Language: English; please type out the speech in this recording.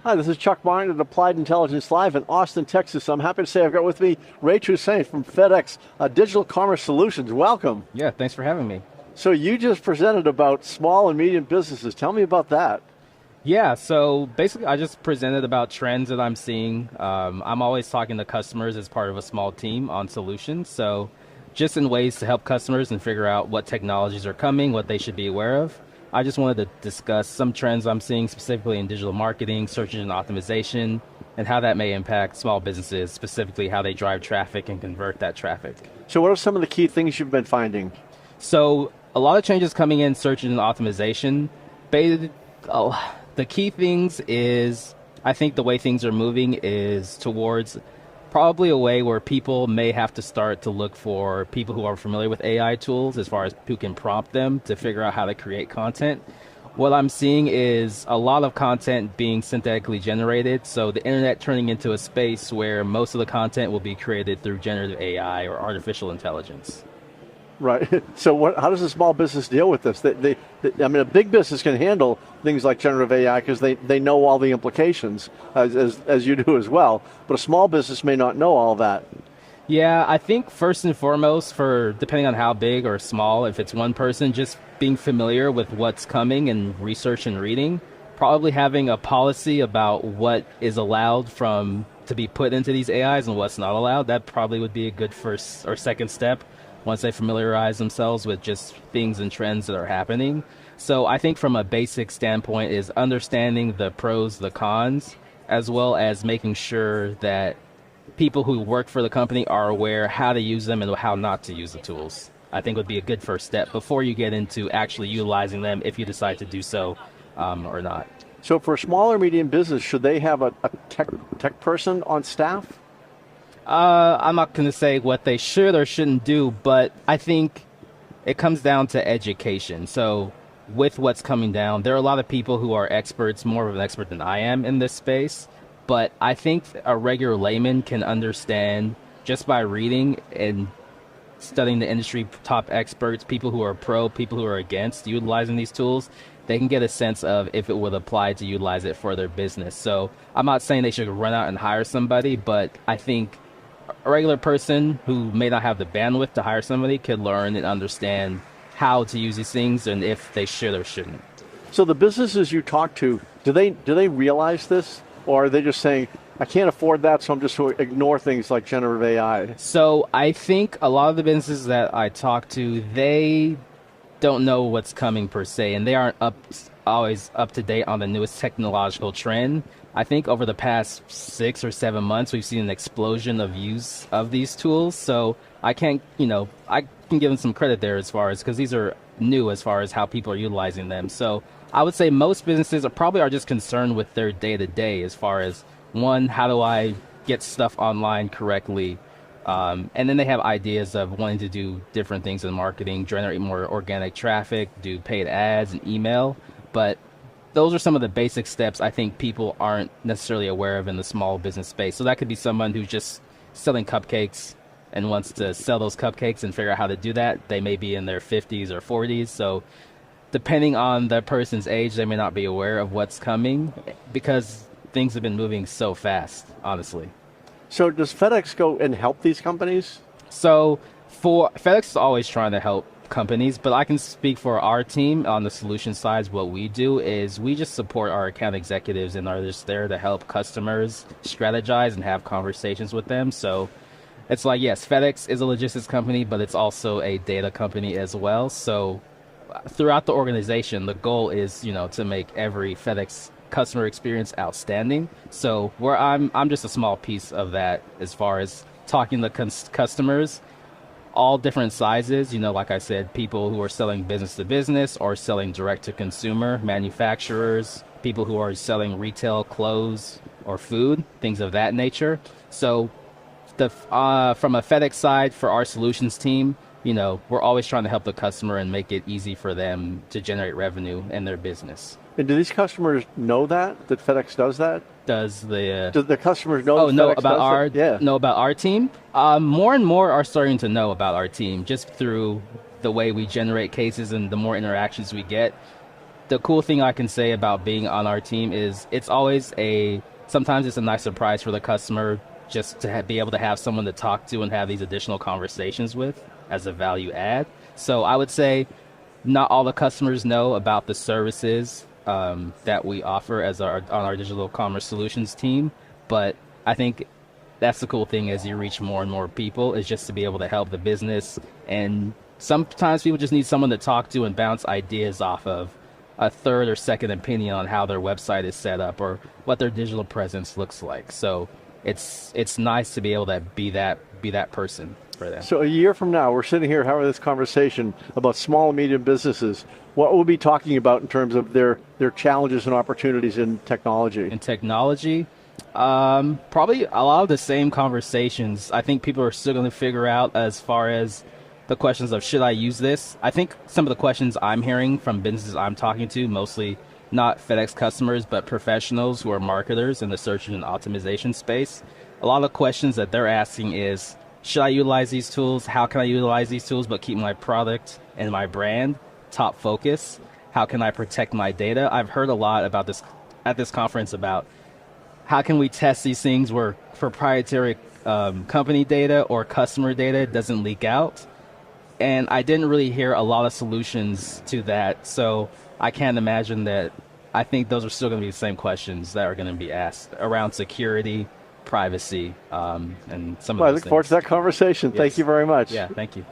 Hi, this is Chuck Martin at Applied Intelligence Live in Austin, Texas. I'm happy to say I've got with me Rae Toussaint from FedEx Digital Commerce Solutions. Welcome. Yeah, thanks for having me. So you just presented about small and medium businesses. Tell me about that. Yeah, so basically I just presented about trends that I'm seeing. I'm always talking to customers as part of a small team on solutions. So just in ways to help customers and figure out what technologies are coming, what they should be aware of. I just wanted to discuss some trends I'm seeing specifically in digital marketing, search engine optimization, and how that may impact small businesses, specifically how they drive traffic and convert that traffic. So what are some of the key things you've been finding? So a lot of changes coming in search engine optimization. The key things is, I think the way things are moving is towards probably a way where people may have to start to look for people who are familiar with AI tools as far as who can prompt them to figure out how to create content. What I'm seeing is a lot of content being synthetically generated, so the internet turning into a space where most of the content will be created through generative AI or artificial intelligence. Right. So how does a small business deal with this? I mean, a big business can handle things like generative AI because they know all the implications, as you do as well. But a small business may not know all that. Yeah, I think first and foremost, for depending on how big or small, if it's one person, just being familiar with what's coming and research and reading, probably having a policy about what is allowed to be put into these AIs and what's not allowed, that probably would be a good first or second step once they familiarize themselves with just things and trends that are happening. So I think from a basic standpoint is understanding the pros, the cons, as well as making sure that people who work for the company are aware how to use them and how not to use the tools. I think would be a good first step before you get into actually utilizing them if you decide to do so or not. So for a small or medium business, should they have a tech person on staff? I'm not going to say what they should or shouldn't do, but I think it comes down to education. So with what's coming down, there are a lot of people who are experts, more of an expert than I am in this space, but I think a regular layman can understand just by reading and studying the industry top experts, people who are pro, people who are against utilizing these tools, they can get a sense of if it would apply to utilize it for their business. So I'm not saying they should run out and hire somebody, but I think a regular person who may not have the bandwidth to hire somebody could learn and understand how to use these things and if they should or shouldn't. So the businesses you talk to, do they realize this, or are they just saying, I can't afford that, so I'm just going to ignore things like generative AI? So I think a lot of the businesses that I talk to, they don't know what's coming per se, and they aren't always up to date on the newest technological trend. I think over the past 6 or 7 months, we've seen an explosion of use of these tools. So I can give them some credit there as far as, because these are new as far as how people are utilizing them. So I would say most businesses are just concerned with their day-to-day as far as, one, how do I get stuff online correctly? And then they have ideas of wanting to do different things in marketing, generate more organic traffic, do paid ads and email. But those are some of the basic steps I think people aren't necessarily aware of in the small business space. So that could be someone who's just selling cupcakes and wants to sell those cupcakes and figure out how to do that. They may be in their 50s or 40s. So depending on the person's age, they may not be aware of what's coming because things have been moving so fast, honestly. So does FedEx go and help these companies? So for FedEx is always trying to help companies, but I can speak for our team on the solution side. What we do is we just support our account executives and are just there to help customers strategize and have conversations with them. So it's like, yes, FedEx is a logistics company, but it's also a data company as well. So throughout the organization, the goal is, to make every FedEx customer experience outstanding. So where I'm just a small piece of that as far as talking to customers, all different sizes, like I said, people who are selling business to business or selling direct to consumer, manufacturers, people who are selling retail clothes or food, things of that nature. So from a FedEx side, for our solutions team, we're always trying to help the customer and make it easy for them to generate revenue in their business. And do these customers know that FedEx does that? Do the customers know? Know about our team? More and more are starting to know about our team just through the way we generate cases and the more interactions we get. the cool thing I can say about being on our team is sometimes it's a nice surprise for the customer just to be able to have someone to talk to and have these additional conversations with as a value add. So I would say not all the customers know about the services that we offer on our digital commerce solutions team, but I think that's the cool thing as you reach more and more people is just to be able to help the business. And sometimes people just need someone to talk to and bounce ideas off of, a third or second opinion on how their website is set up or what their digital presence looks like. So it's nice to be able to be that person for them. So a year from now, we're sitting here having this conversation about small and medium businesses. What we'll be talking about in terms of their challenges and opportunities in technology? In technology, probably a lot of the same conversations. I think people are still going to figure out as far as the questions of should I use this? I think some of the questions I'm hearing from businesses I'm talking to, mostly not FedEx customers, but professionals who are marketers in the search engine optimization space. A lot of questions that they're asking is, should I utilize these tools? How can I utilize these tools but keep my product and my brand top focus? How can I protect my data? I've heard a lot about this at this conference about how can we test these things where proprietary company data or customer data doesn't leak out. And I didn't really hear a lot of solutions to that. So I can't imagine that. I think those are still going to be the same questions that are going to be asked around security, privacy, and some of those I look forward to that conversation. Yes. Thank you very much. Yeah, thank you.